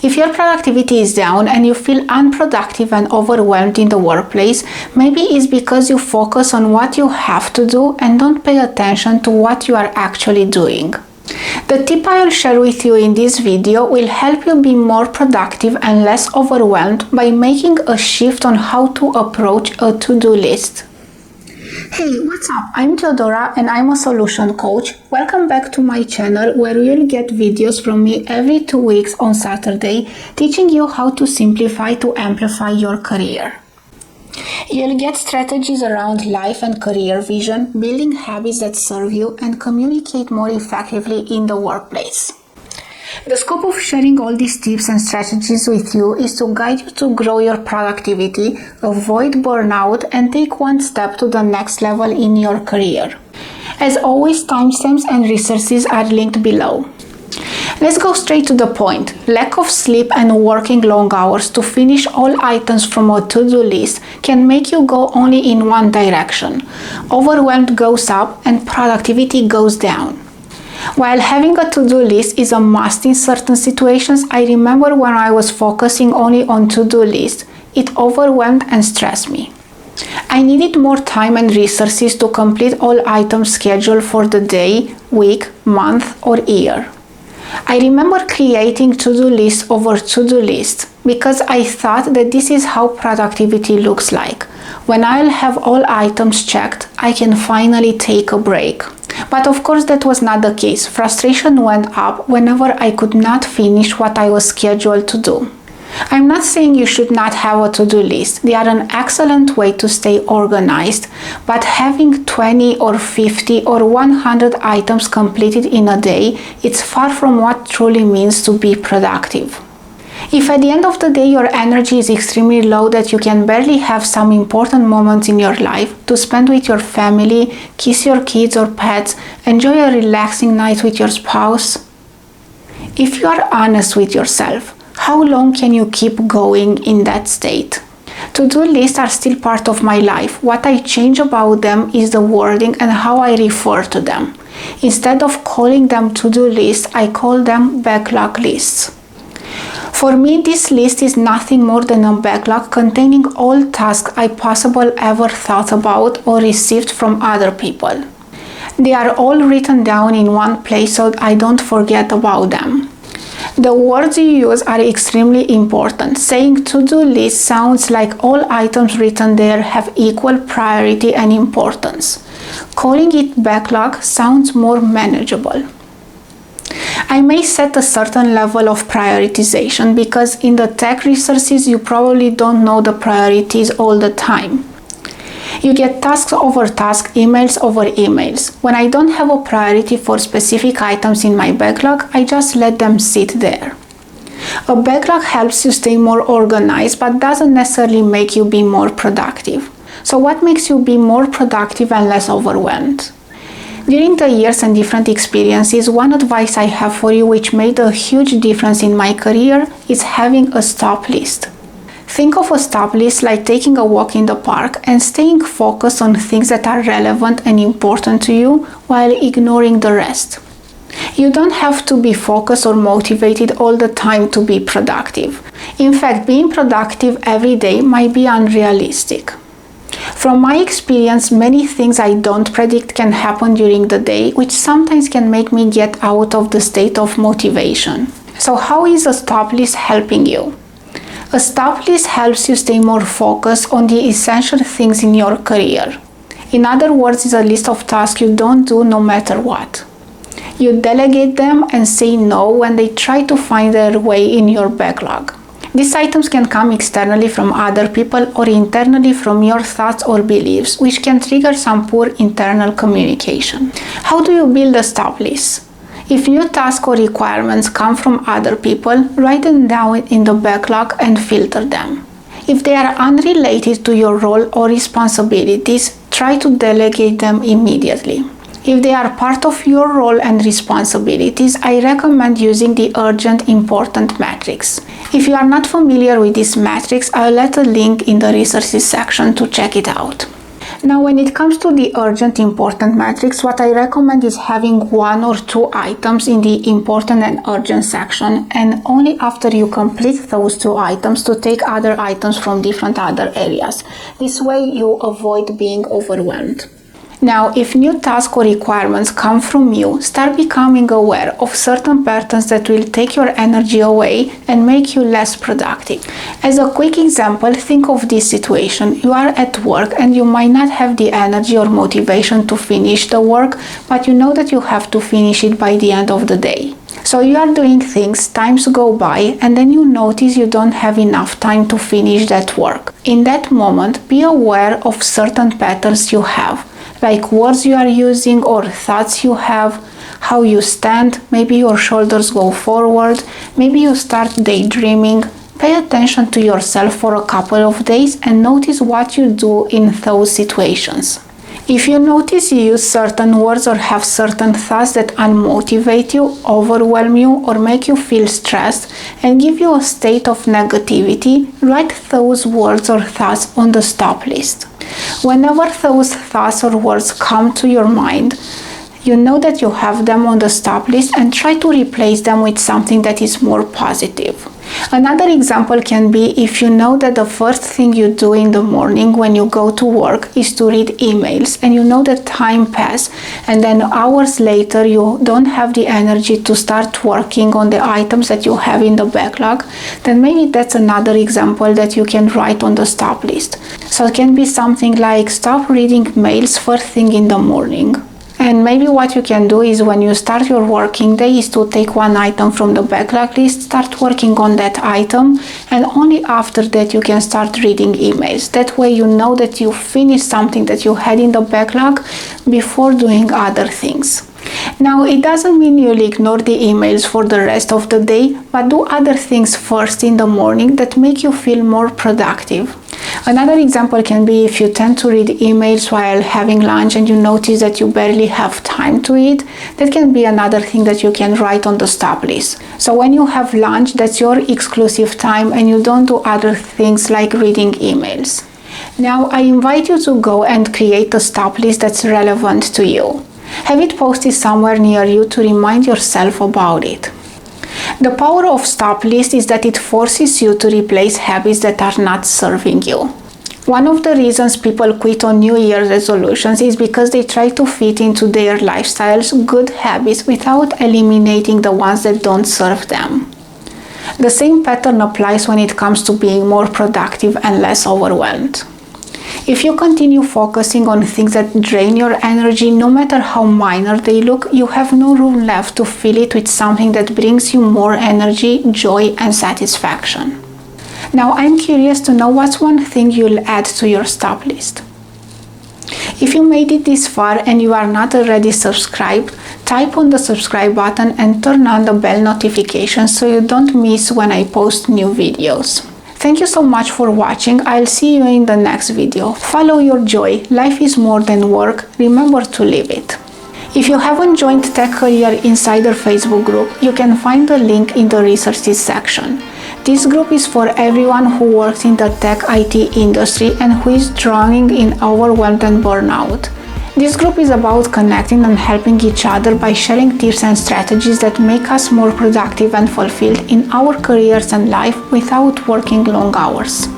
If your productivity is down and you feel unproductive and overwhelmed in the workplace, maybe it's because you focus on what you have to do and don't pay attention to what you are actually doing. The tip I'll share with you in this video will help you be more productive and less overwhelmed by making a shift on how to approach a to-do list. Hey, what's up? I'm Teodora and I'm a solution coach. Welcome back to my channel where you'll get videos from me every 2 weeks on Saturday, teaching you how to simplify to amplify your career. You'll get strategies around life and career vision, building habits that serve you, and communicate more effectively in the workplace. The scope of sharing all these tips and strategies with you is to guide you to grow your productivity, avoid burnout, and take one step to the next level in your career. As always, timestamps and resources are linked below. Let's go straight to the point. Lack of sleep and working long hours to finish all items from a to-do list can make you go only in one direction. Overwhelmed goes up and productivity goes down. While having a to-do list is a must in certain situations, I remember when I was focusing only on to-do lists, it overwhelmed and stressed me. I needed more time and resources to complete all items scheduled for the day, week, month, or year. I remember creating to-do lists over to-do lists because I thought that this is how productivity looks like. When I'll have all items checked, I can finally take a break. But of course that was not the case. Frustration went up whenever I could not finish what I was scheduled to do. I'm not saying you should not have a to-do list. They are an excellent way to stay organized, but having 20 or 50 or 100 items completed in a day, it's far from what truly means to be productive. If at the end of the day your energy is extremely low that you can barely have some important moments in your life to spend with your family, kiss your kids or pets, enjoy a relaxing night with your spouse. If you are honest with yourself, how long can you keep going in that state? To-do lists are still part of my life. What I change about them is the wording and how I refer to them. Instead of calling them to-do lists, I call them backlog lists. For me, this list is nothing more than a backlog containing all tasks I possibly ever thought about or received from other people. They are all written down in one place so I don't forget about them. The words you use are extremely important. Saying to-do list sounds like all items written there have equal priority and importance. Calling it backlog sounds more manageable. I may set a certain level of prioritization because in the tech resources you probably don't know the priorities all the time. You get tasks over tasks, emails over emails. When I don't have a priority for specific items in my backlog, I just let them sit there. A backlog helps you stay more organized but doesn't necessarily make you be more productive. So what makes you be more productive and less overwhelmed? During the years and different experiences, one advice I have for you which made a huge difference in my career is having a stop list. Think of a stop list like taking a walk in the park and staying focused on things that are relevant and important to you while ignoring the rest. You don't have to be focused or motivated all the time to be productive. In fact, being productive every day might be unrealistic. From my experience, many things I don't predict can happen during the day, which sometimes can make me get out of the state of motivation. So how is a stop list helping you? A stop list helps you stay more focused on the essential things in your career. In other words, it's a list of tasks you don't do no matter what. You delegate them and say no when they try to find their way in your backlog. These items can come externally from other people or internally from your thoughts or beliefs, which can trigger some poor internal communication. How do you build a stop list? If new tasks or requirements come from other people, write them down in the backlog and filter them. If they are unrelated to your role or responsibilities, try to delegate them immediately. If they are part of your role and responsibilities, I recommend using the urgent important matrix. If you are not familiar with this matrix, I'll let a link in the resources section to check it out. Now, when it comes to the urgent important matrix, what I recommend is having 1 or 2 items in the important and urgent section, and only after you complete those 2 items to take other items from different other areas. This way you avoid being overwhelmed. Now, if new tasks or requirements come from you, start becoming aware of certain patterns that will take your energy away and make you less productive. As a quick example, think of this situation. You are at work and you might not have the energy or motivation to finish the work, but you know that you have to finish it by the end of the day. So you are doing things, times go by, and then you notice you don't have enough time to finish that work. In that moment, be aware of certain patterns you have, like words you are using or thoughts you have, how you stand, maybe your shoulders go forward, maybe you start daydreaming. Pay attention to yourself for a couple of days and notice what you do in those situations. If you notice you use certain words or have certain thoughts that unmotivate you, overwhelm you, or make you feel stressed and give you a state of negativity, write those words or thoughts on the stop list. Whenever those thoughts or words come to your mind, you know that you have them on the stop list and try to replace them with something that is more positive. Another example can be if you know that the first thing you do in the morning when you go to work is to read emails, and you know that time passes and then hours later you don't have the energy to start working on the items that you have in the backlog, then maybe that's another example that you can write on the stop list. So it can be something like stop reading mails first thing in the morning. And maybe what you can do is when you start your working day is to take one item from the backlog list, start working on that item, and only after that you can start reading emails. That way you know that you finished something that you had in the backlog before doing other things. Now, it doesn't mean you'll ignore the emails for the rest of the day, but do other things first in the morning that make you feel more productive. Another example can be if you tend to read emails while having lunch and you notice that you barely have time to eat, that can be another thing that you can write on the stop list. So when you have lunch, that's your exclusive time and you don't do other things like reading emails. Now, I invite you to go and create a stop list that's relevant to you. Have it posted somewhere near you to remind yourself about it. The power of stop list is that it forces you to replace habits that are not serving you. One of the reasons people quit on New Year's resolutions is because they try to fit into their lifestyles good habits without eliminating the ones that don't serve them. The same pattern applies when it comes to being more productive and less overwhelmed. If you continue focusing on things that drain your energy, no matter how minor they look, you have no room left to fill it with something that brings you more energy, joy, and satisfaction. Now, I'm curious to know what's one thing you'll add to your stop list. If you made it this far and you are not already subscribed, type on the subscribe button and turn on the bell notification so you don't miss when I post new videos. Thank you so much for watching. I'll see you in the next video. Follow your joy. Life is more than work. Remember to live it. If you haven't joined Tech Career Insider Facebook group, you can find the link in the resources section. This group is for everyone who works in the tech IT industry and who is drowning in overwhelmed and burnout. This group is about connecting and helping each other by sharing tips and strategies that make us more productive and fulfilled in our careers and life without working long hours.